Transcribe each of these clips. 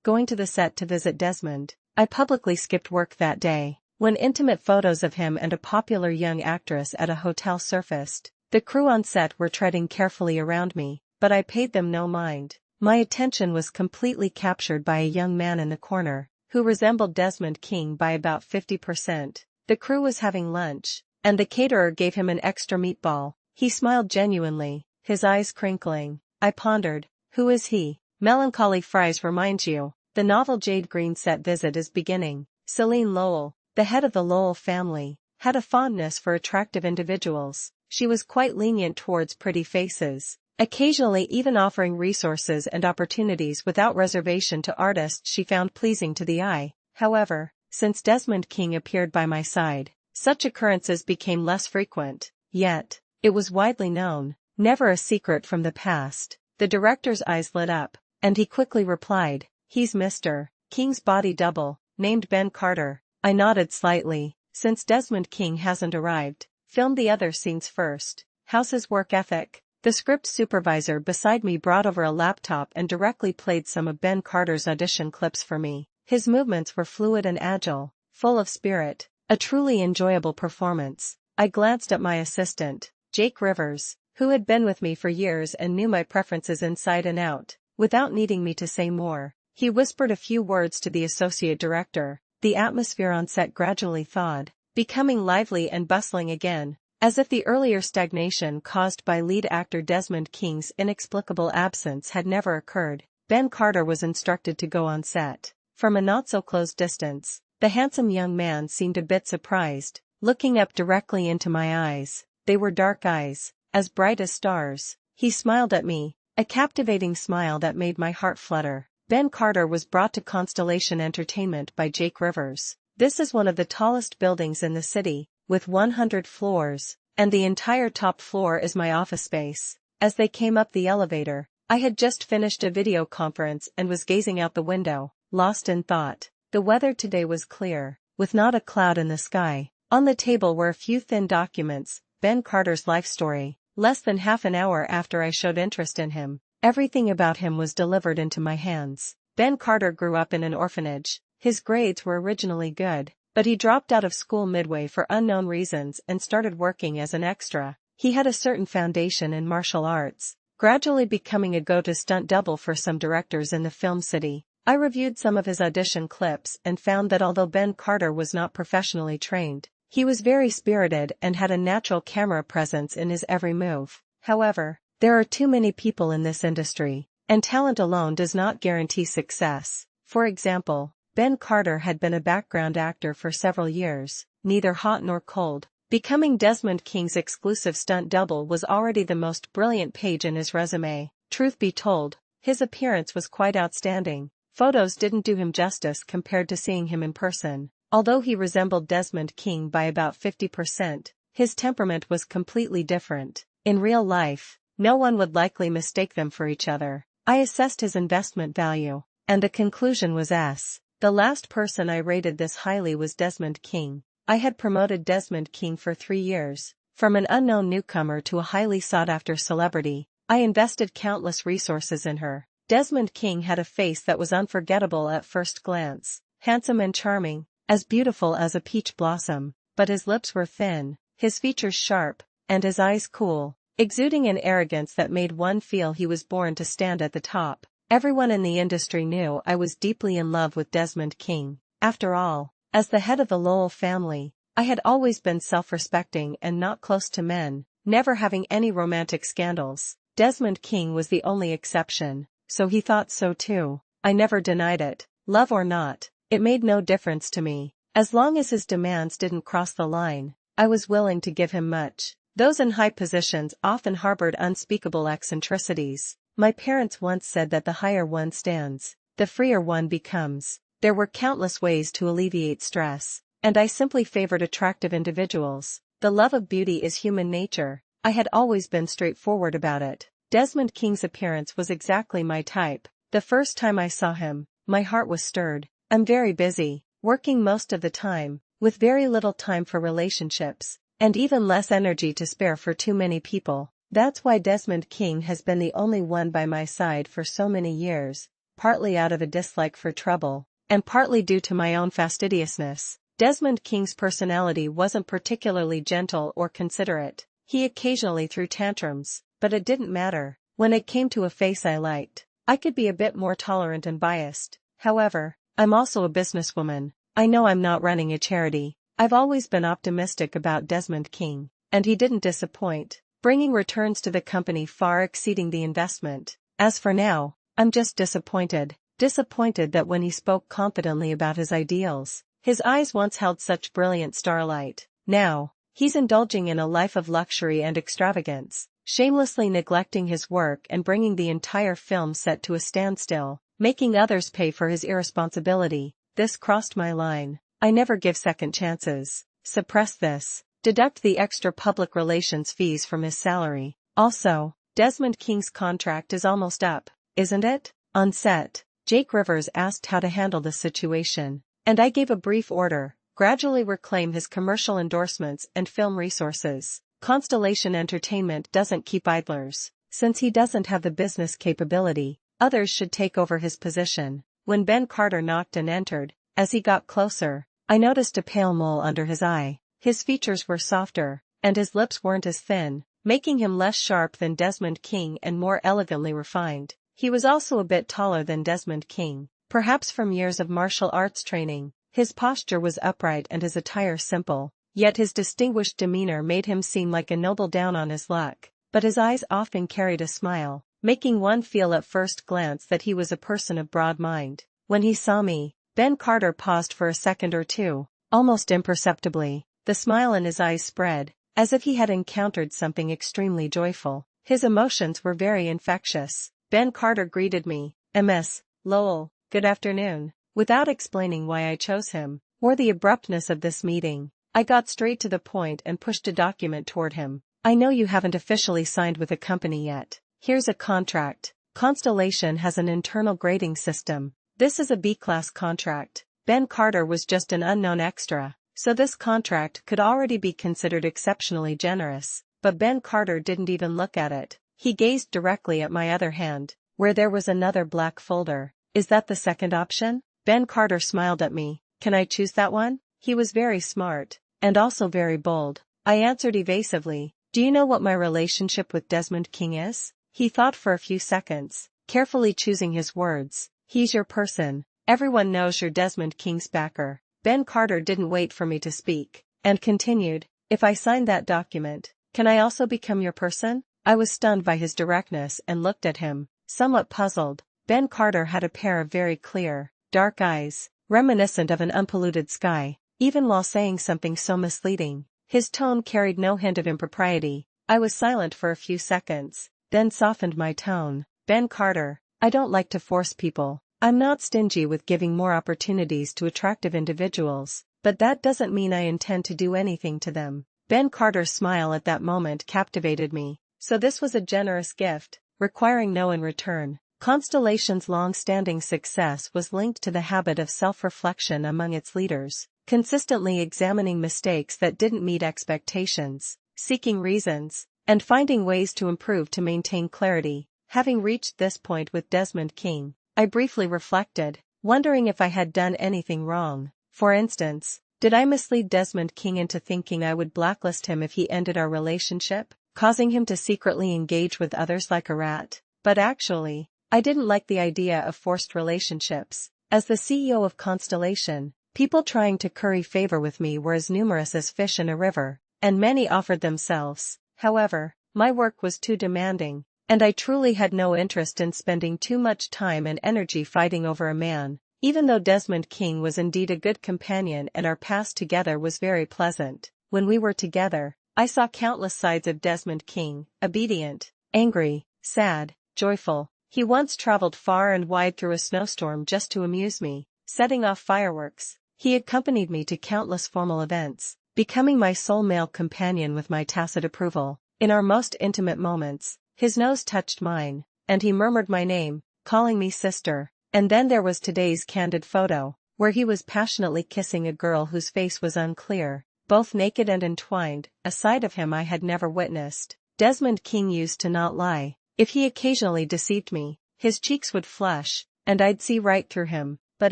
going to the set to visit Desmond. I publicly skipped work that day. When intimate photos of him and a popular young actress at a hotel surfaced, the crew on set were treading carefully around me, but I paid them no mind. My attention was completely captured by a young man in the corner, who resembled Desmond King by about 50%. The crew was having lunch, and the caterer gave him an extra meatball. He smiled genuinely, his eyes crinkling. I pondered, who is he? Melancholy fries reminds you. The novel Jade Green set visit is beginning. Celine Lowell, the head of the Lowell family, had a fondness for attractive individuals. She was quite lenient towards pretty faces, occasionally even offering resources and opportunities without reservation to artists she found pleasing to the eye. However, since Desmond King appeared by my side, such occurrences became less frequent. Yet, it was widely known, never a secret from the past. The director's eyes lit up, and he quickly replied, "He's Mr. King's body double, named Ben Carter." I nodded slightly. "Since Desmond King hasn't arrived, film the other scenes first. How's his work ethic?" The script supervisor beside me brought over a laptop and directly played some of Ben Carter's audition clips for me. His movements were fluid and agile, full of spirit, a truly enjoyable performance. I glanced at my assistant, Jake Rivers, who had been with me for years and knew my preferences inside and out. Without needing me to say more, he whispered a few words to the associate director. The atmosphere on set gradually thawed, becoming lively and bustling again, as if the earlier stagnation caused by lead actor Desmond King's inexplicable absence had never occurred. Ben Carter was instructed to go on set. From a not-so-close distance, the handsome young man seemed a bit surprised, looking up directly into my eyes. They were dark eyes, as bright as stars. He smiled at me, a captivating smile that made my heart flutter. Ben Carter was brought to Constellation Entertainment by Jake Rivers. This is one of the tallest buildings in the city, with 100 floors, and the entire top floor is my office space. As they came up the elevator, I had just finished a video conference and was gazing out the window, lost in thought. The weather today was clear, with not a cloud in the sky. On the table were a few thin documents, Ben Carter's life story. Less than half an hour after I showed interest in him, everything about him was delivered into my hands. Ben Carter grew up in an orphanage. His grades were originally good, but he dropped out of school midway for unknown reasons and started working as an extra. He had a certain foundation in martial arts, gradually becoming a go-to stunt double for some directors in the film city. I reviewed some of his audition clips and found that although Ben Carter was not professionally trained, he was very spirited and had a natural camera presence in his every move. However, there are too many people in this industry, and talent alone does not guarantee success. For example, Ben Carter had been a background actor for several years, neither hot nor cold. Becoming Desmond King's exclusive stunt double was already the most brilliant page in his resume. Truth be told, his appearance was quite outstanding. Photos didn't do him justice compared to seeing him in person. Although he resembled Desmond King by about 50%, his temperament was completely different. In real life, no one would likely mistake them for each other. I assessed his investment value, and the conclusion was S. The last person I rated this highly was Desmond King. I had promoted Desmond King for 3 years. From an unknown newcomer to a highly sought-after celebrity, I invested countless resources in her. Desmond King had a face that was unforgettable at first glance, handsome and charming, as beautiful as a peach blossom, but his lips were thin, his features sharp, and his eyes cool, exuding an arrogance that made one feel he was born to stand at the top. Everyone in the industry knew I was deeply in love with Desmond King. After all, as the head of the Lowell family, I had always been self-respecting and not close to men, never having any romantic scandals. Desmond King was the only exception, so he thought so too. I never denied it. Love or not, it made no difference to me. As long as his demands didn't cross the line, I was willing to give him much. Those in high positions often harbored unspeakable eccentricities. My parents once said that the higher one stands, the freer one becomes. There were countless ways to alleviate stress, and I simply favored attractive individuals. The love of beauty is human nature. I had always been straightforward about it. Desmond King's appearance was exactly my type. The first time I saw him, my heart was stirred. I'm very busy, working most of the time, with very little time for relationships, and even less energy to spare for too many people. That's why Desmond King has been the only one by my side for so many years. partly out of a dislike for trouble, and partly due to my own fastidiousness. Desmond King's personality wasn't particularly gentle or considerate. He occasionally threw tantrums, but it didn't matter. When it came to a face I liked, I could be a bit more tolerant and biased. However, I'm also a businesswoman. I know I'm not running a charity. I've always been optimistic about Desmond King, and he didn't disappoint, bringing returns to the company far exceeding the investment. As for now, I'm just disappointed. Disappointed that when he spoke confidently about his ideals, his eyes once held such brilliant starlight. Now, he's indulging in a life of luxury and extravagance, shamelessly neglecting his work and bringing the entire film set to a standstill, making others pay for his irresponsibility. This crossed my line. I never give second chances. Suppress this. Deduct the extra public relations fees from his salary. Also, Desmond King's contract is almost up, isn't it? On set, Jake Rivers asked how to handle the situation, and I gave a brief order: gradually reclaim his commercial endorsements and film resources. Constellation Entertainment doesn't keep idlers. Since he doesn't have the business capability, others should take over his position. When Ben Carter knocked and entered, as he got closer, I noticed a pale mole under his eye. His features were softer, and his lips weren't as thin, making him less sharp than Desmond King and more elegantly refined. He was also a bit taller than Desmond King, perhaps from years of martial arts training. His posture was upright and his attire simple, yet his distinguished demeanor made him seem like a noble down on his luck. But his eyes often carried a smile, making one feel at first glance that he was a person of broad mind. When he saw me, Ben Carter paused for a second or two, almost imperceptibly. The smile in his eyes spread, as if he had encountered something extremely joyful. His emotions were very infectious. Ben Carter greeted me, "Miss Lowell, good afternoon," without explaining why I chose him, or the abruptness of this meeting. I got straight to the point and pushed a document toward him. "I know you haven't officially signed with a company yet. Here's a contract. Constellation has an internal grading system. This is a B-class contract." Ben Carter was just an unknown extra, so this contract could already be considered exceptionally generous. But Ben Carter didn't even look at it. He gazed directly at my other hand, where there was another black folder. "Is that the second option?" Ben Carter smiled at me. "Can I choose that one?" He was very smart, and also very bold. I answered evasively, "Do you know what my relationship with Desmond King is?" He thought for a few seconds, carefully choosing his words. "He's your person. Everyone knows you're Desmond King's backer." Ben Carter didn't wait for me to speak, and continued, "If I sign that document, can I also become your person?" I was stunned by his directness and looked at him, somewhat puzzled. Ben Carter had a pair of very clear, dark eyes, reminiscent of an unpolluted sky. Even while saying something so misleading, his tone carried no hint of impropriety. I was silent for a few seconds, then softened my tone. "Ben Carter, I don't like to force people. I'm not stingy with giving more opportunities to attractive individuals, but that doesn't mean I intend to do anything to them." Ben Carter's smile at that moment captivated me. So this was a generous gift, requiring no in return. Constellation's long-standing success was linked to the habit of self-reflection among its leaders, consistently examining mistakes that didn't meet expectations, seeking reasons, and finding ways to improve to maintain clarity. Having reached this point with Desmond King, I briefly reflected, wondering if I had done anything wrong. For instance, did I mislead Desmond King into thinking I would blacklist him if he ended our relationship, causing him to secretly engage with others like a rat? But actually, I didn't like the idea of forced relationships. As the CEO of Constellation, people trying to curry favor with me were as numerous as fish in a river, and many offered themselves. However, my work was too demanding, and I truly had no interest in spending too much time and energy fighting over a man. Even though Desmond King was indeed a good companion and our past together was very pleasant, when we were together, I saw countless sides of Desmond King: obedient, angry, sad, joyful. He once traveled far and wide through a snowstorm just to amuse me, setting off fireworks. He accompanied me to countless formal events, becoming my sole male companion with my tacit approval. In our most intimate moments, his nose touched mine, and he murmured my name, calling me sister. And then there was today's candid photo, where he was passionately kissing a girl whose face was unclear, both naked and entwined, a side of him I had never witnessed. Desmond King used to not lie. If he occasionally deceived me, his cheeks would flush, and I'd see right through him. But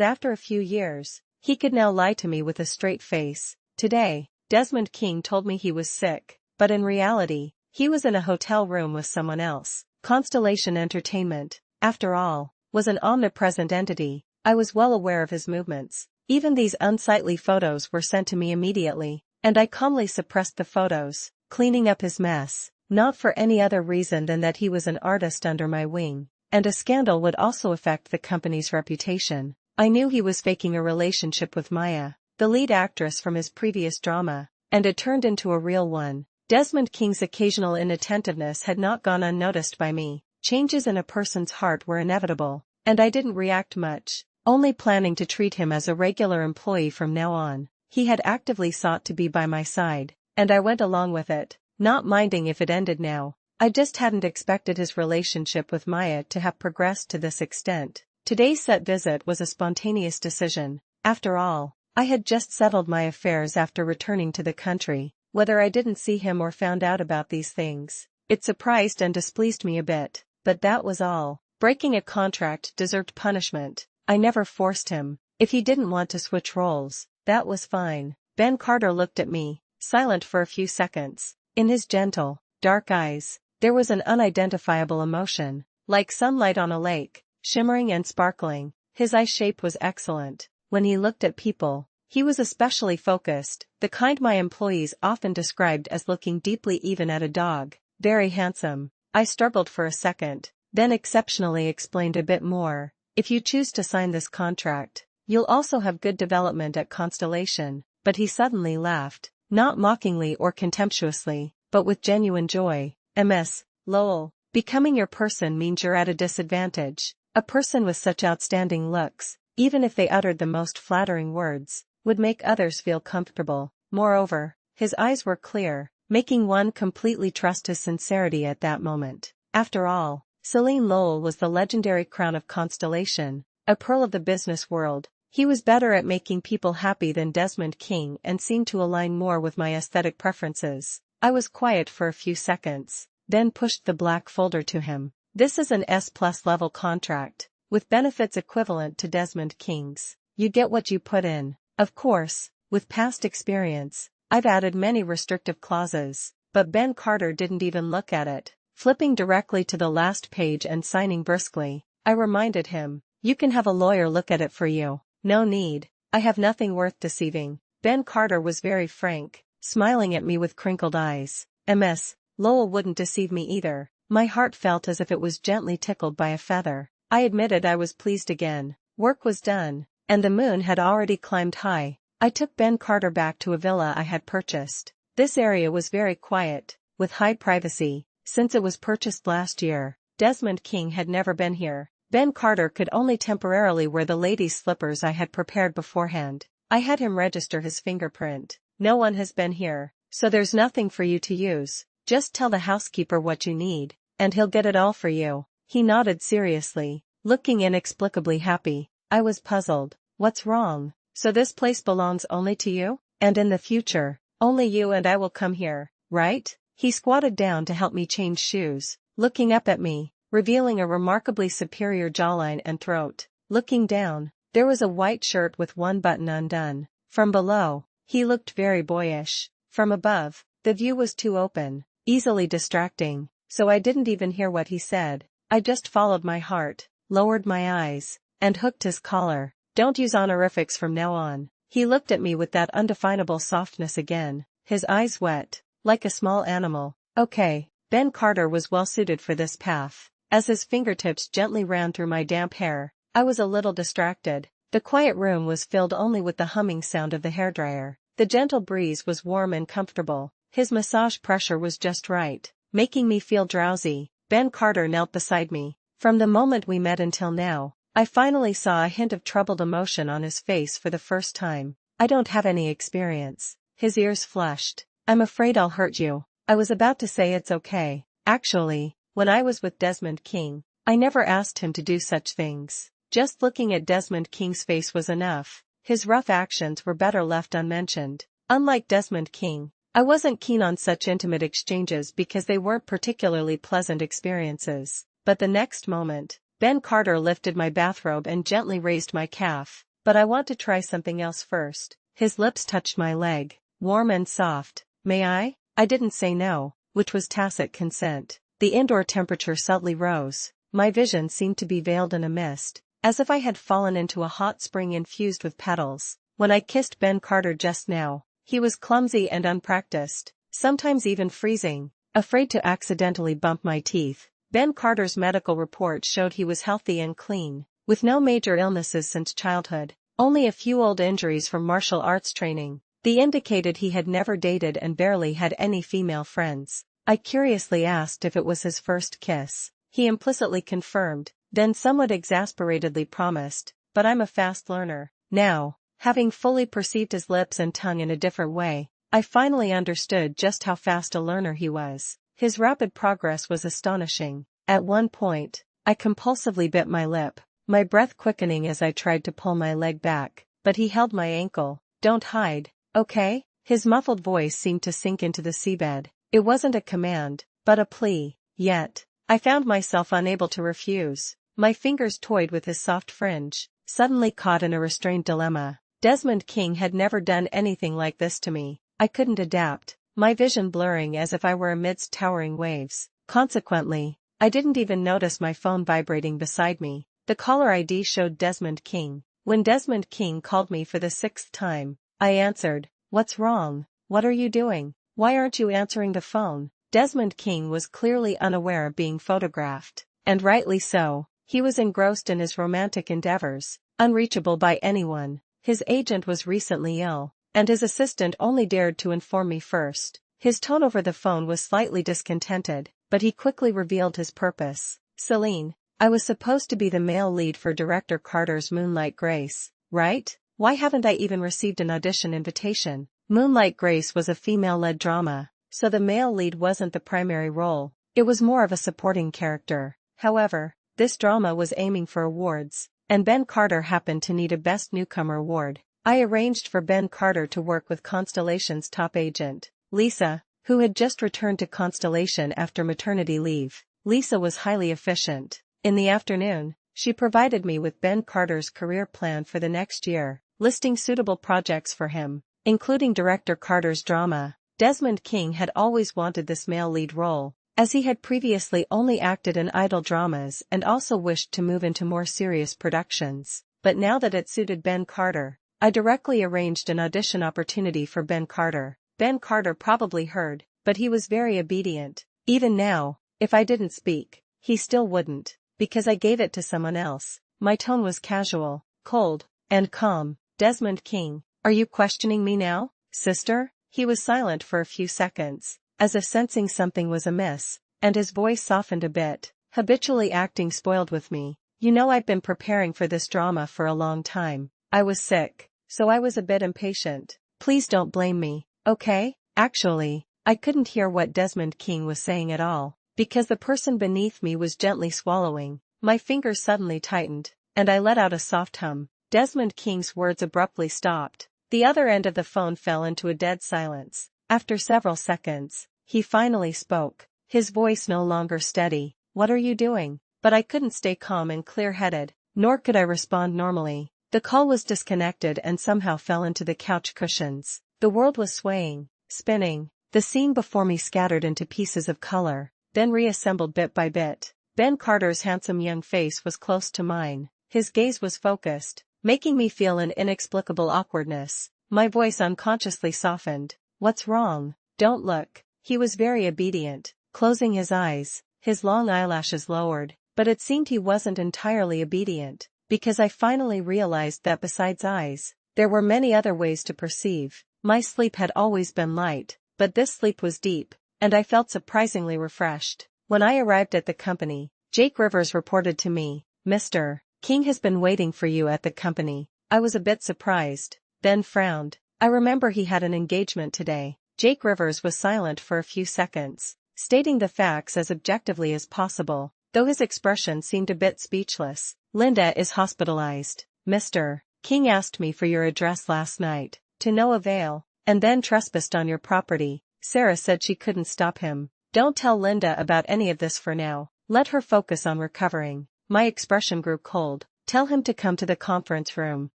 after a few years, he could now lie to me with a straight face. Today, Desmond King told me he was sick, but in reality, he was in a hotel room with someone else. Constellation Entertainment, after all, was an omnipresent entity. I was well aware of his movements. Even these unsightly photos were sent to me immediately, and I calmly suppressed the photos, cleaning up his mess, not for any other reason than that he was an artist under my wing, and a scandal would also affect the company's reputation. I knew he was faking a relationship with Maya, the lead actress from his previous drama, and it turned into a real one. Desmond King's occasional inattentiveness had not gone unnoticed by me. Changes in a person's heart were inevitable, and I didn't react much, only planning to treat him as a regular employee from now on. He had actively sought to be by my side, and I went along with it, not minding if it ended now. I just hadn't expected his relationship with Maya to have progressed to this extent. Today's set visit was a spontaneous decision. After all, I had just settled my affairs after returning to the country. Whether I didn't see him or found out about these things, it surprised and displeased me a bit, but that was all. Breaking a contract deserved punishment. I never forced him. If he didn't want to switch roles, that was fine. Ben Carter looked at me, silent for a few seconds. In his gentle, dark eyes, there was an unidentifiable emotion, like sunlight on a lake, shimmering and sparkling. His eye shape was excellent. When he looked at people, he was especially focused, the kind my employees often described as looking deeply even at a dog. Very handsome. I struggled for a second, then exceptionally explained a bit more. If you choose to sign this contract, you'll also have good development at Constellation. But he suddenly laughed, not mockingly or contemptuously, but with genuine joy. Ms. Lowell, becoming your person means you're at a disadvantage. A person with such outstanding looks, even if they uttered the most flattering words, would make others feel comfortable. Moreover, his eyes were clear, making one completely trust his sincerity at that moment. After all, Celine Lowell was the legendary crown of Constellation, a pearl of the business world. He was better at making people happy than Desmond King and seemed to align more with my aesthetic preferences. I was quiet for a few seconds, then pushed the black folder to him. This is an S+ level contract, with benefits equivalent to Desmond King's. You get what you put in. Of course, with past experience, I've added many restrictive clauses, but Ben Carter didn't even look at it. Flipping directly to the last page and signing briskly, I reminded him, you can have a lawyer look at it for you. No need. I have nothing worth deceiving. Ben Carter was very frank, smiling at me with crinkled eyes. Ms. Lowell wouldn't deceive me either. My heart felt as if it was gently tickled by a feather. I admitted I was pleased again. Work was done, and the moon had already climbed high. I took Ben Carter back to a villa I had purchased. This area was very quiet, with high privacy. Since it was purchased last year, Desmond King had never been here. Ben Carter could only temporarily wear the ladies' slippers I had prepared beforehand. I had him register his fingerprint. No one has been here, so there's nothing for you to use. Just tell the housekeeper what you need, and he'll get it all for you. He nodded seriously, looking inexplicably happy. I was puzzled. What's wrong? So this place belongs only to you? And in the future, only you and I will come here, right? He squatted down to help me change shoes, looking up at me, revealing a remarkably superior jawline and throat. Looking down, there was a white shirt with one button undone. From below, he looked very boyish. From above, the view was too open, easily distracting, so I didn't even hear what he said. I just followed my heart, lowered my eyes, and hooked his collar. Don't use honorifics from now on. He looked at me with that undefinable softness again, his eyes wet, like a small animal. Okay. Ben Carter was well suited for this path. As his fingertips gently ran through my damp hair, I was a little distracted. The quiet room was filled only with the humming sound of the hairdryer. The gentle breeze was warm and comfortable. His massage pressure was just right, making me feel drowsy. Ben Carter knelt beside me. From the moment we met until now, I finally saw a hint of troubled emotion on his face for the first time. I don't have any experience. His ears flushed. I'm afraid I'll hurt you. I was about to say it's okay. Actually, when I was with Desmond King, I never asked him to do such things. Just looking at Desmond King's face was enough. His rough actions were better left unmentioned. Unlike Desmond King, I wasn't keen on such intimate exchanges because they weren't particularly pleasant experiences. But the next moment, Ben Carter lifted my bathrobe and gently raised my calf. But I want to try something else first. His lips touched my leg, warm and soft. May I? I didn't say no, which was tacit consent. The indoor temperature subtly rose. My vision seemed to be veiled in a mist, as if I had fallen into a hot spring infused with petals. When I kissed Ben Carter just now, he was clumsy and unpracticed, sometimes even freezing, afraid to accidentally bump my teeth. Ben Carter's medical report showed he was healthy and clean, with no major illnesses since childhood, only a few old injuries from martial arts training. They indicated he had never dated and barely had any female friends. I curiously asked if it was his first kiss. He implicitly confirmed, then somewhat exasperatedly promised, but I'm a fast learner. Now, having fully perceived his lips and tongue in a different way, I finally understood just how fast a learner he was. His rapid progress was astonishing. At one point, I compulsively bit my lip, my breath quickening as I tried to pull my leg back, but he held my ankle. Don't hide, okay? His muffled voice seemed to sink into the seabed. It wasn't a command, but a plea. Yet, I found myself unable to refuse. My fingers toyed with his soft fringe, suddenly caught in a restrained dilemma. Desmond King had never done anything like this to me. I couldn't adapt, my vision blurring as if I were amidst towering waves. Consequently, I didn't even notice my phone vibrating beside me. The caller ID showed Desmond King. When Desmond King called me for the 6th time, I answered. What's wrong? What are you doing? Why aren't you answering the phone? Desmond King was clearly unaware of being photographed, and rightly so. He was engrossed in his romantic endeavors, unreachable by anyone. His agent was recently ill, and his assistant only dared to inform me first. His tone over the phone was slightly discontented, but he quickly revealed his purpose. Celine, I was supposed to be the male lead for Director Carter's Moonlight Grace, right? Why haven't I even received an audition invitation? Moonlight Grace was a female-led drama, so the male lead wasn't the primary role. It was more of a supporting character. However, this drama was aiming for awards, and Ben Carter happened to need a Best Newcomer award. I arranged for Ben Carter to work with Constellation's top agent, Lisa, who had just returned to Constellation after maternity leave. Lisa was highly efficient. In the afternoon, she provided me with Ben Carter's career plan for the next year, listing suitable projects for him, including Director Carter's drama. Desmond King had always wanted this male lead role, as he had previously only acted in idol dramas and also wished to move into more serious productions. But now that it suited Ben Carter, I directly arranged an audition opportunity for Ben Carter. Ben Carter probably heard, but he was very obedient. Even now, if I didn't speak, he still wouldn't, because I gave it to someone else. My tone was casual, cold, and calm. Desmond King, are you questioning me now, sister? He was silent for a few seconds, as if sensing something was amiss, and his voice softened a bit. Habitually acting spoiled with me. You know, I've been preparing for this drama for a long time. I was sick, so I was a bit impatient. Please don't blame me, okay? Actually, I couldn't hear what Desmond King was saying at all, because the person beneath me was gently swallowing. My fingers suddenly tightened, and I let out a soft hum. Desmond King's words abruptly stopped. The other end of the phone fell into a dead silence. After several seconds, he finally spoke, his voice no longer steady. What are you doing? But I couldn't stay calm and clear-headed, nor could I respond normally. The call was disconnected and somehow fell into the couch cushions. The world was swaying, spinning. The scene before me scattered into pieces of color, then reassembled bit by bit. Ben Carter's handsome young face was close to mine. His gaze was focused, making me feel an inexplicable awkwardness. My voice unconsciously softened. What's wrong? Don't look. He was very obedient, closing his eyes, his long eyelashes lowered, but it seemed he wasn't entirely obedient, because I finally realized that besides eyes, there were many other ways to perceive. My sleep had always been light, but this sleep was deep, and I felt surprisingly refreshed. When I arrived at the company, Jake Rivers reported to me, Mr. King has been waiting for you at the company. I was a bit surprised, then frowned. I remember he had an engagement today. Jake Rivers was silent for a few seconds, stating the facts as objectively as possible, though his expression seemed a bit speechless. Linda is hospitalized. Mr. King asked me for your address last night, to no avail, and then trespassed on your property. Sarah said she couldn't stop him. Don't tell Linda about any of this for now. Let her focus on recovering. My expression grew cold. Tell him to come to the conference room.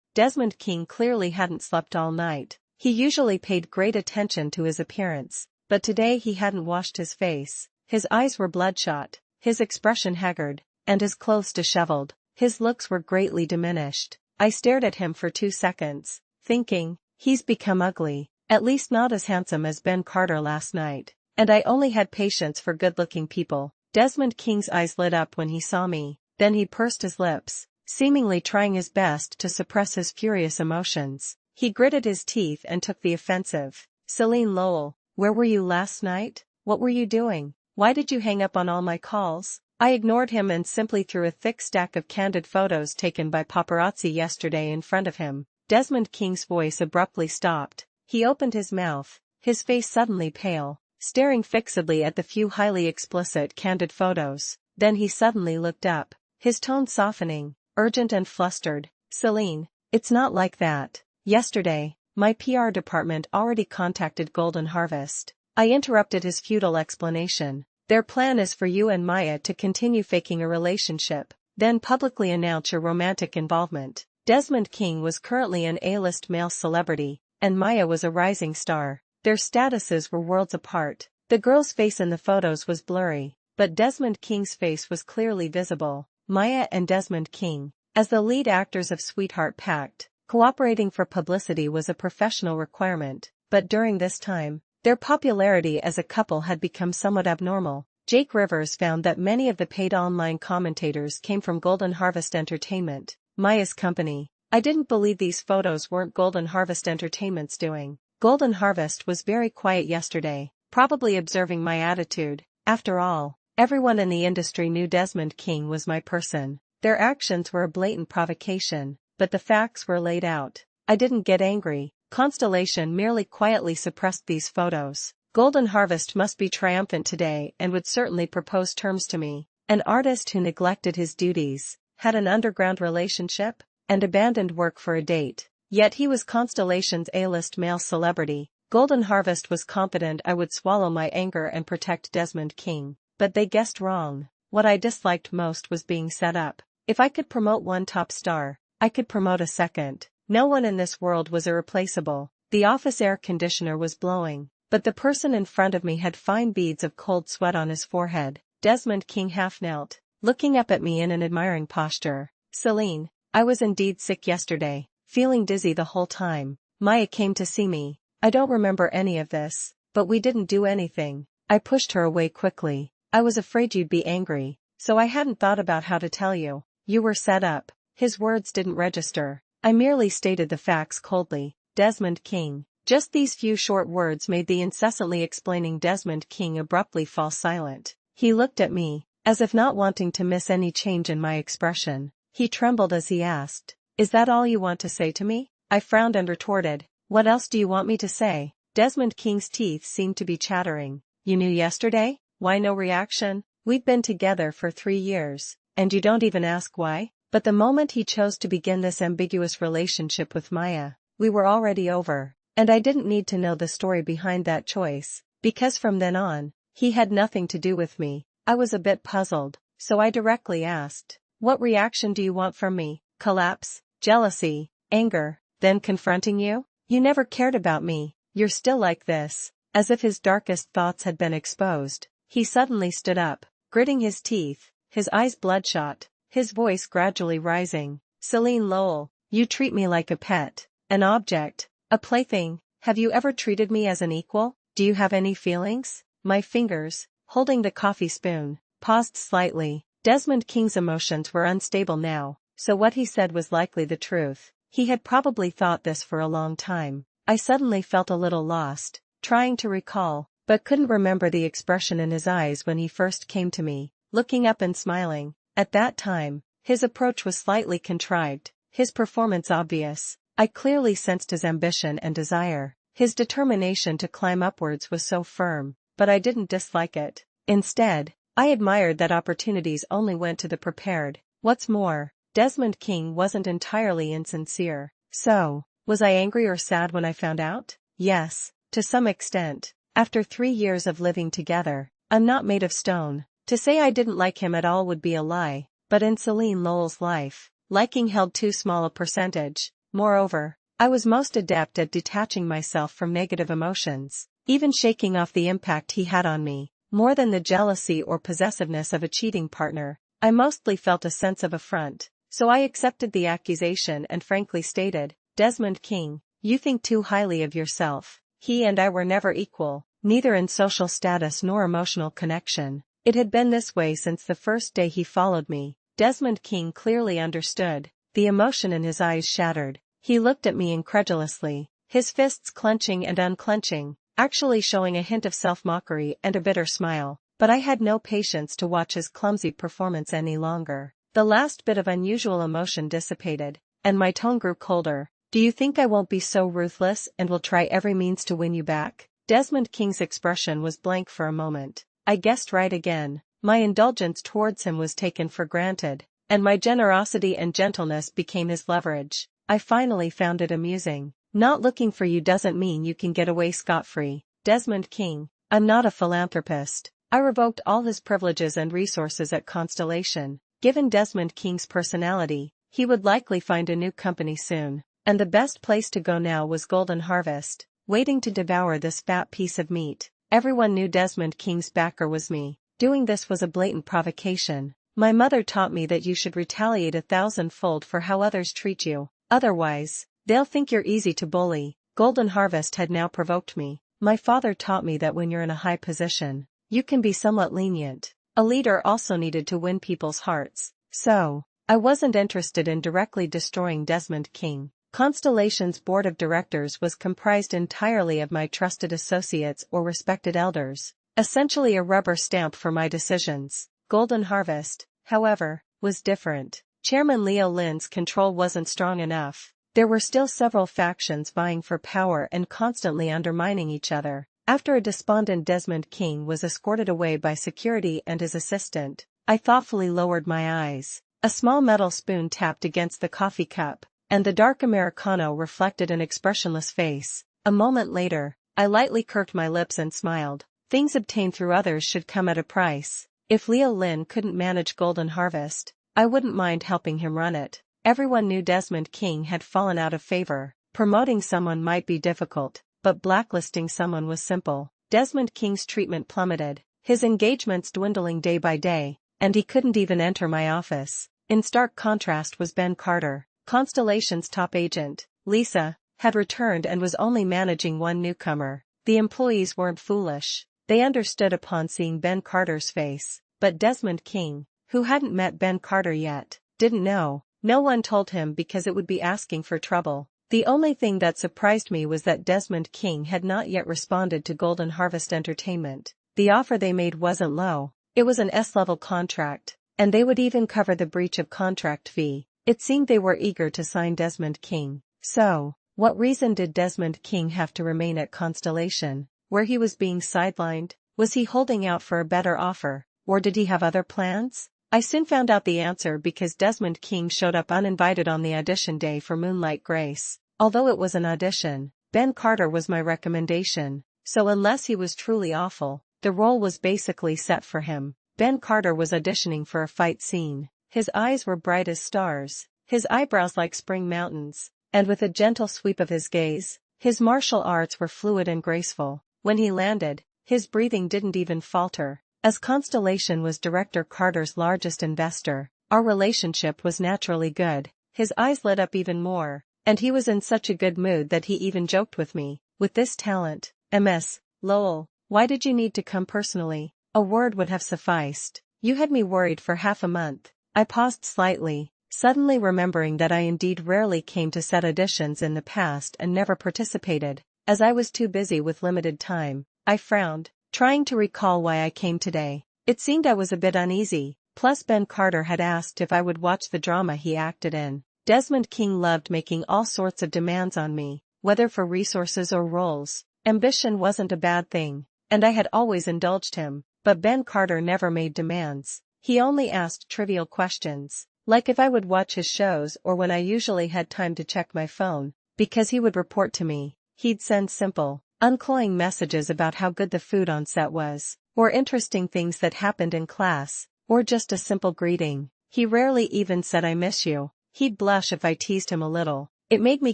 Desmond King clearly hadn't slept all night. He usually paid great attention to his appearance, but today he hadn't washed his face. His eyes were bloodshot, his expression haggard, and his clothes disheveled. His looks were greatly diminished. I stared at him for 2 seconds, thinking, he's become ugly, at least not as handsome as Ben Carter last night. And I only had patience for good-looking people. Desmond King's eyes lit up when he saw me, then he pursed his lips, seemingly trying his best to suppress his furious emotions. He gritted his teeth and took the offensive. Celine Lowell, where were you last night? What were you doing? Why did you hang up on all my calls? I ignored him and simply threw a thick stack of candid photos taken by paparazzi yesterday in front of him. Desmond King's voice abruptly stopped. He opened his mouth, his face suddenly pale, staring fixedly at the few highly explicit candid photos. Then he suddenly looked up, his tone softening, urgent and flustered. Celine, it's not like that. Yesterday, my PR department already contacted Golden Harvest. I interrupted his futile explanation. Their plan is for you and Maya to continue faking a relationship, then publicly announce your romantic involvement. Desmond King was currently an A-list male celebrity, and Maya was a rising star. Their statuses were worlds apart. The girl's face in the photos was blurry, but Desmond King's face was clearly visible. Maya and Desmond King, as the lead actors of Sweetheart Pact, cooperating for publicity was a professional requirement, but during this time, their popularity as a couple had become somewhat abnormal. Jake Rivers found that many of the paid online commentators came from Golden Harvest Entertainment, Maya's company. I didn't believe these photos weren't Golden Harvest Entertainment's doing. Golden Harvest was very quiet yesterday, probably observing my attitude. After all, everyone in the industry knew Desmond King was my person. Their actions were a blatant provocation, but the facts were laid out. I didn't get angry. Constellation merely quietly suppressed these photos. Golden Harvest must be triumphant today and would certainly propose terms to me. An artist who neglected his duties, had an underground relationship, and abandoned work for a date. Yet he was Constellation's A-list male celebrity. Golden Harvest was confident I would swallow my anger and protect Desmond King. But they guessed wrong. What I disliked most was being set up. If I could promote one top star, I could promote a second. No one in this world was irreplaceable. The office air conditioner was blowing, but the person in front of me had fine beads of cold sweat on his forehead. Desmond King half knelt, looking up at me in an admiring posture. Celine, I was indeed sick yesterday, feeling dizzy the whole time. Maya came to see me. I don't remember any of this, but we didn't do anything. I pushed her away quickly. I was afraid you'd be angry, so I hadn't thought about how to tell you. You were set up. His words didn't register. I merely stated the facts coldly. Desmond King. Just these few short words made the incessantly explaining Desmond King abruptly fall silent. He looked at me, as if not wanting to miss any change in my expression. He trembled as he asked, "Is that all you want to say to me?" I frowned and retorted, "What else do you want me to say?" Desmond King's teeth seemed to be chattering. "You knew yesterday? Why no reaction? We've been together for 3 years, and you don't even ask why?" But the moment he chose to begin this ambiguous relationship with Maya, we were already over, and I didn't need to know the story behind that choice, because from then on, he had nothing to do with me. I was a bit puzzled, so I directly asked, "What reaction do you want from me? Collapse? Jealousy? Anger? Then confronting you? You never cared about me. You're still like this." As if his darkest thoughts had been exposed, he suddenly stood up, gritting his teeth, his eyes bloodshot, his voice gradually rising. "Celine Lowell, you treat me like a pet, an object, a plaything. Have you ever treated me as an equal? Do you have any feelings?" My fingers, holding the coffee spoon, paused slightly. Desmond King's emotions were unstable now, so what he said was likely the truth. He had probably thought this for a long time. I suddenly felt a little lost, trying to recall, but couldn't remember the expression in his eyes when he first came to me, looking up and smiling. At that time, his approach was slightly contrived, his performance obvious. I clearly sensed his ambition and desire. His determination to climb upwards was so firm, but I didn't dislike it. Instead, I admired that opportunities only went to the prepared. What's more, Desmond King wasn't entirely insincere. So, was I angry or sad when I found out? Yes, to some extent. After 3 years of living together, I'm not made of stone. To say I didn't like him at all would be a lie, but in Celine Lowell's life, liking held too small a percentage. Moreover, I was most adept at detaching myself from negative emotions, even shaking off the impact he had on me. More than the jealousy or possessiveness of a cheating partner, I mostly felt a sense of affront, so I accepted the accusation and frankly stated, "Desmond King, you think too highly of yourself. He and I were never equal, neither in social status nor emotional connection. It had been this way since the first day he followed me." Desmond King clearly understood, the emotion in his eyes shattered. He looked at me incredulously, his fists clenching and unclenching, actually showing a hint of self-mockery and a bitter smile, but I had no patience to watch his clumsy performance any longer. The last bit of unusual emotion dissipated, and my tone grew colder. "Do you think I won't be so ruthless and will try every means to win you back?" Desmond King's expression was blank for a moment. I guessed right again. My indulgence towards him was taken for granted, and my generosity and gentleness became his leverage. I finally found it amusing. "Not looking for you doesn't mean you can get away scot-free, Desmond King. I'm not a philanthropist." I revoked all his privileges and resources at Constellation. Given Desmond King's personality, he would likely find a new company soon, and the best place to go now was Golden Harvest, waiting to devour this fat piece of meat. Everyone knew Desmond King's backer was me. Doing this was a blatant provocation. My mother taught me that you should retaliate 1,000-fold for how others treat you. Otherwise, they'll think you're easy to bully. Golden Harvest had now provoked me. My father taught me that when you're in a high position, you can be somewhat lenient. A leader also needed to win people's hearts. So, I wasn't interested in directly destroying Desmond King. Constellation's board of directors was comprised entirely of my trusted associates or respected elders, essentially a rubber stamp for my decisions. Golden Harvest, however, was different. Chairman Leo Lin's control wasn't strong enough. There were still several factions vying for power and constantly undermining each other. After a despondent Desmond King was escorted away by security and his assistant, I thoughtfully lowered my eyes. A small metal spoon tapped against the coffee cup, and the dark Americano reflected an expressionless face. A moment later, I lightly curved my lips and smiled. Things obtained through others should come at a price. If Leo Lin couldn't manage Golden Harvest, I wouldn't mind helping him run it. Everyone knew Desmond King had fallen out of favor. Promoting someone might be difficult, but blacklisting someone was simple. Desmond King's treatment plummeted, his engagements dwindling day by day, and he couldn't even enter my office. In stark contrast was Ben Carter, Constellation's top agent. Lisa had returned and was only managing one newcomer. The employees weren't foolish. They understood upon seeing Ben Carter's face, but Desmond King, who hadn't met Ben Carter yet, didn't know. No one told him because it would be asking for trouble. The only thing that surprised me was that Desmond King had not yet responded to Golden Harvest Entertainment. The offer they made wasn't low. It was an S-level contract, and they would even cover the breach of contract fee. It seemed they were eager to sign Desmond King. So, what reason did Desmond King have to remain at Constellation, where he was being sidelined? Was he holding out for a better offer, or did he have other plans? I soon found out the answer because Desmond King showed up uninvited on the audition day for Moonlight Grace. Although it was an audition, Ben Carter was my recommendation, so unless he was truly awful, the role was basically set for him. Ben Carter was auditioning for a fight scene. His eyes were bright as stars, his eyebrows like spring mountains, and with a gentle sweep of his gaze, his martial arts were fluid and graceful. When he landed, his breathing didn't even falter. As Constellation was Director Carter's largest investor, our relationship was naturally good. His eyes lit up even more, and he was in such a good mood that he even joked with me. "With this talent, Ms. Lowell, why did you need to come personally?" A word would have sufficed. "You had me worried for half a month." I paused slightly, suddenly remembering that I indeed rarely came to set auditions in the past and never participated. As I was too busy with limited time, I frowned, trying to recall why I came today. It seemed I was a bit uneasy, plus Ben Carter had asked if I would watch the drama he acted in. Desmond King loved making all sorts of demands on me, whether for resources or roles. Ambition wasn't a bad thing, and I had always indulged him, but Ben Carter never made demands. He only asked trivial questions, like if I would watch his shows or when I usually had time to check my phone, because he would report to me. He'd send simple, uncloying messages about how good the food on set was, or interesting things that happened in class, or just a simple greeting. He rarely even said I miss you. He'd blush if I teased him a little. It made me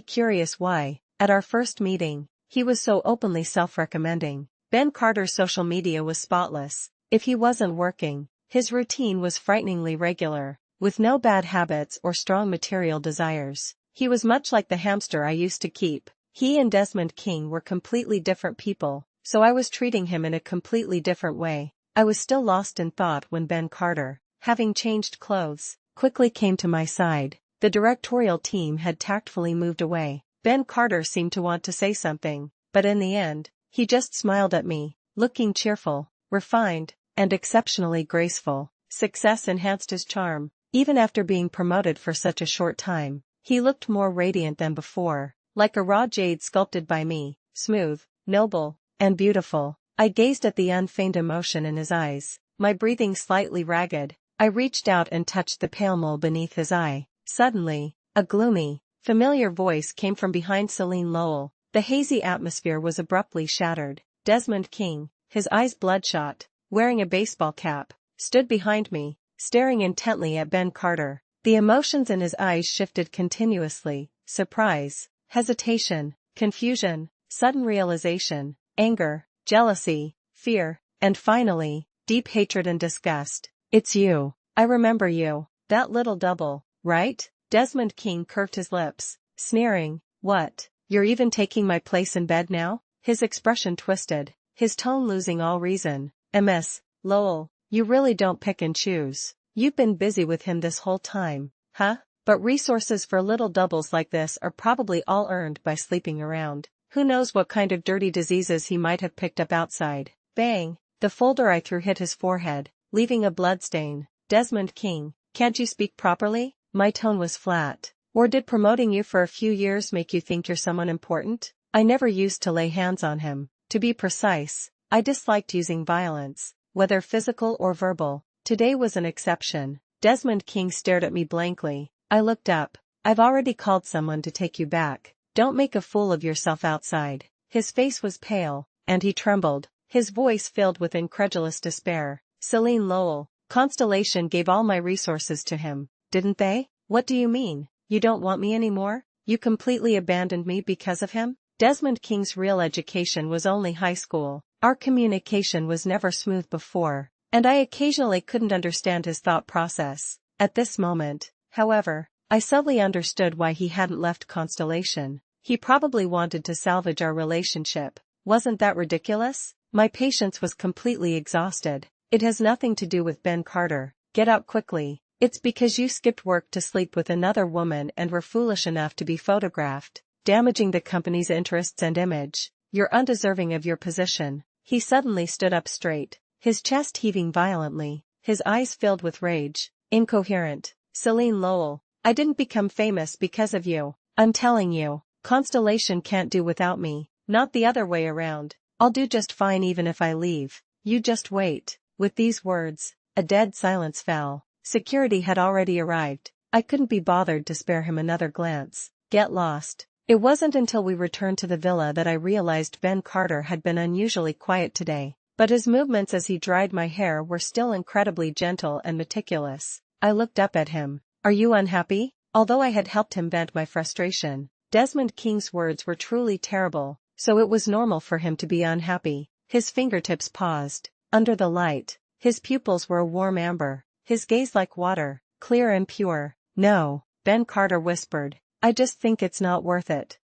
curious why, at our first meeting, he was so openly self-recommending. Ben Carter's social media was spotless. If he wasn't working, his routine was frighteningly regular, with no bad habits or strong material desires. He was much like the hamster I used to keep. He and Desmond King were completely different people, so I was treating him in a completely different way. I was still lost in thought when Ben Carter, having changed clothes, quickly came to my side. The directorial team had tactfully moved away. Ben Carter seemed to want to say something, but in the end, he just smiled at me, looking cheerful, refined, and exceptionally graceful. Success enhanced his charm. Even after being promoted for such a short time, he looked more radiant than before, like a raw jade sculpted by me, smooth, noble, and beautiful. I gazed at the unfeigned emotion in his eyes, my breathing slightly ragged. I reached out and touched the pale mole beneath his eye. Suddenly, a gloomy, familiar voice came from behind Celine Lowell. The hazy atmosphere was abruptly shattered. Desmond King, his eyes bloodshot, wearing a baseball cap, stood behind me, staring intently at Ben Carter. The emotions in his eyes shifted continuously: surprise, hesitation, confusion, sudden realization, anger, jealousy, fear, and finally, deep hatred and disgust. "It's you. I remember you. That little double, right?" Desmond King curved his lips, sneering. "What? You're even taking my place in bed now?" His expression twisted, his tone losing all reason. "Miss Lowell, you really don't pick and choose. You've been busy with him this whole time, huh? But resources for little doubles like this are probably all earned by sleeping around. Who knows what kind of dirty diseases he might have picked up outside." Bang! The folder I threw hit his forehead, leaving a bloodstain. "Desmond King, can't you speak properly?" My tone was flat. "Or did promoting you for a few years make you think you're someone important?" I never used to lay hands on him. To be precise, I disliked using violence, whether physical or verbal. Today was an exception. Desmond King stared at me blankly. I looked up. "I've already called someone to take you back. Don't make a fool of yourself outside." His face was pale, and he trembled, his voice filled with incredulous despair. "Celine Lowell, Constellation gave all my resources to him, didn't they?" "What do you mean? You don't want me anymore? You completely abandoned me because of him?" Desmond King's real education was only high school. Our communication was never smooth before, and I occasionally couldn't understand his thought process. At this moment, however, I suddenly understood why he hadn't left Constellation. He probably wanted to salvage our relationship. Wasn't that ridiculous? My patience was completely exhausted. "It has nothing to do with Ben Carter. Get out quickly. It's because you skipped work to sleep with another woman and were foolish enough to be photographed, damaging the company's interests and image. You're undeserving of your position." He suddenly stood up straight, his chest heaving violently, his eyes filled with rage. "Incoherent. Celine Lowell, I didn't become famous because of you. I'm telling you, Constellation can't do without me, not the other way around. I'll do just fine even if I leave. You just wait." With these words, a dead silence fell. Security had already arrived. I couldn't be bothered to spare him another glance. Get lost. It wasn't until we returned to the villa that I realized Ben Carter had been unusually quiet today, but his movements as he dried my hair were still incredibly gentle and meticulous. I looked up at him. "Are you unhappy?" Although I had helped him vent my frustration, Desmond King's words were truly terrible, so it was normal for him to be unhappy. His fingertips paused. Under the light, his pupils were a warm amber, his gaze like water, clear and pure. "No," Ben Carter whispered. "I just think it's not worth it."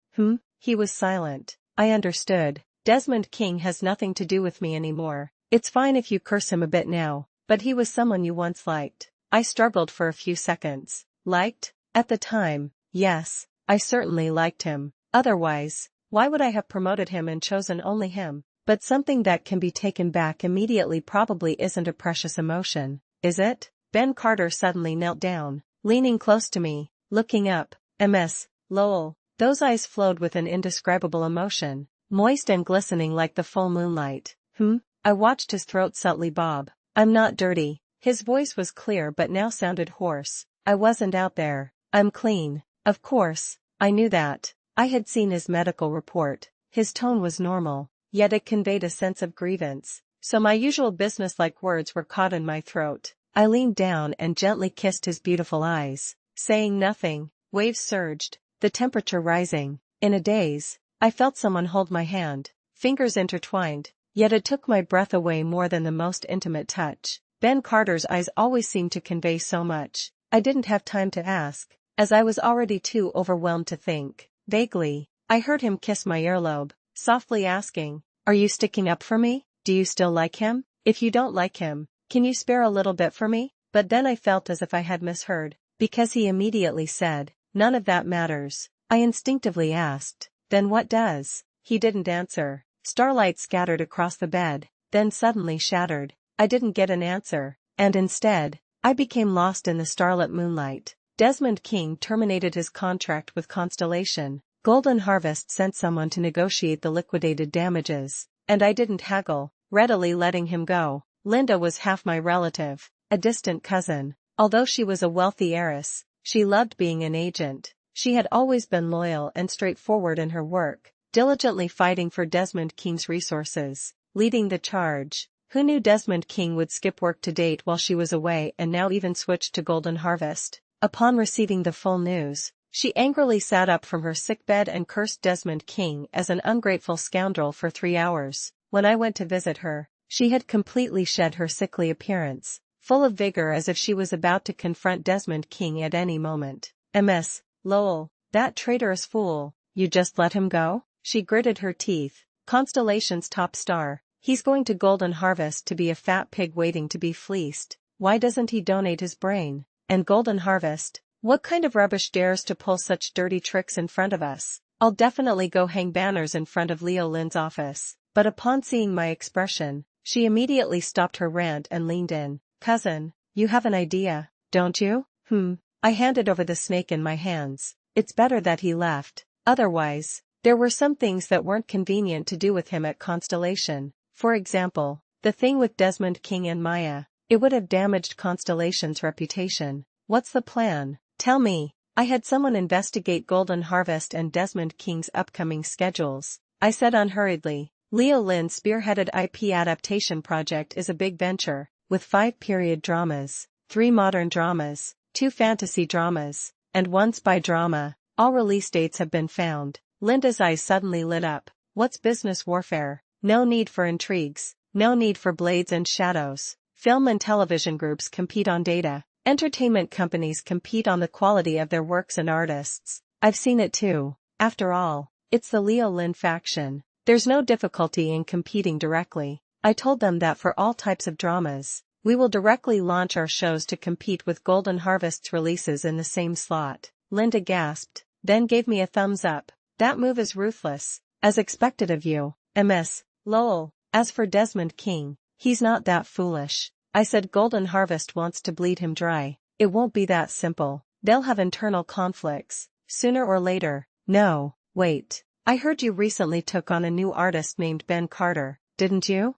He was silent. I understood. Desmond King has nothing to do with me anymore. It's fine if you curse him a bit now, but he was someone you once liked. I struggled for a few seconds. Liked? At the time, yes, I certainly liked him. Otherwise, why would I have promoted him and chosen only him? But something that can be taken back immediately probably isn't a precious emotion, is it? Ben Carter suddenly knelt down, leaning close to me, looking up. "Miss Lowell." Those eyes flowed with an indescribable emotion, moist and glistening like the full moonlight. I watched his throat subtly bob. "I'm not dirty." His voice was clear but now sounded hoarse. "I wasn't out there. I'm clean." Of course, I knew that. I had seen his medical report. His tone was normal, yet it conveyed a sense of grievance. So my usual businesslike words were caught in my throat. I leaned down and gently kissed his beautiful eyes. Saying nothing, waves surged, the temperature rising. In a daze, I felt someone hold my hand, fingers intertwined, yet it took my breath away more than the most intimate touch. Ben Carter's eyes always seemed to convey so much. I didn't have time to ask, as I was already too overwhelmed to think. Vaguely, I heard him kiss my earlobe, softly asking, "Are you sticking up for me? Do you still like him? If you don't like him, can you spare a little bit for me?" But then I felt as if I had misheard, because he immediately said, "None of that matters." I instinctively asked, "Then what does?" He didn't answer. Starlight scattered across the bed, then suddenly shattered. I didn't get an answer, and instead, I became lost in the starlit moonlight. Desmond King terminated his contract with Constellation. Golden Harvest sent someone to negotiate the liquidated damages, and I didn't haggle, readily letting him go. Linda was half my relative, a distant cousin. Although she was a wealthy heiress, she loved being an agent. She had always been loyal and straightforward in her work, diligently fighting for Desmond King's resources, leading the charge. Who knew Desmond King would skip work to date while she was away and now even switched to Golden Harvest? Upon receiving the full news, she angrily sat up from her sickbed and cursed Desmond King as an ungrateful scoundrel for 3 hours. When I went to visit her, she had completely shed her sickly appearance, full of vigor as if she was about to confront Desmond King at any moment. "Miss Lowell, that traitorous fool, you just let him go?" She gritted her teeth. "Constellation's top star. He's going to Golden Harvest to be a fat pig waiting to be fleeced. Why doesn't he donate his brain? And Golden Harvest? What kind of rubbish dares to pull such dirty tricks in front of us? I'll definitely go hang banners in front of Leo Lynn's office." But upon seeing my expression, she immediately stopped her rant and leaned in. "Cousin, you have an idea, don't you?" I handed over the snake in my hands. "It's better that he left. Otherwise, there were some things that weren't convenient to do with him at Constellation. For example, the thing with Desmond King and Maya. It would have damaged Constellation's reputation. What's the plan? Tell me." "I had someone investigate Golden Harvest and Desmond King's upcoming schedules," I said unhurriedly. "Leo Lynn's spearheaded IP adaptation project is a big venture, with 5 period dramas, 3 modern dramas, 2 fantasy dramas, and 1 spy drama. All release dates have been found." Linda's eyes suddenly lit up. "What's business warfare? No need for intrigues, no need for blades and shadows. Film and television groups compete on data. Entertainment companies compete on the quality of their works and artists. I've seen it too. After all, it's the Leo Lynn faction. There's no difficulty in competing directly." I told them that for all types of dramas, we will directly launch our shows to compete with Golden Harvest's releases in the same slot. Linda gasped, then gave me a thumbs up. "That move is ruthless, as expected of you, Miss Lowell. As for Desmond King, he's not that foolish." I said. "Golden Harvest wants to bleed him dry. It won't be that simple. They'll have internal conflicts, sooner or later." "No, wait. I heard you recently took on a new artist named Ben Carter, didn't you?"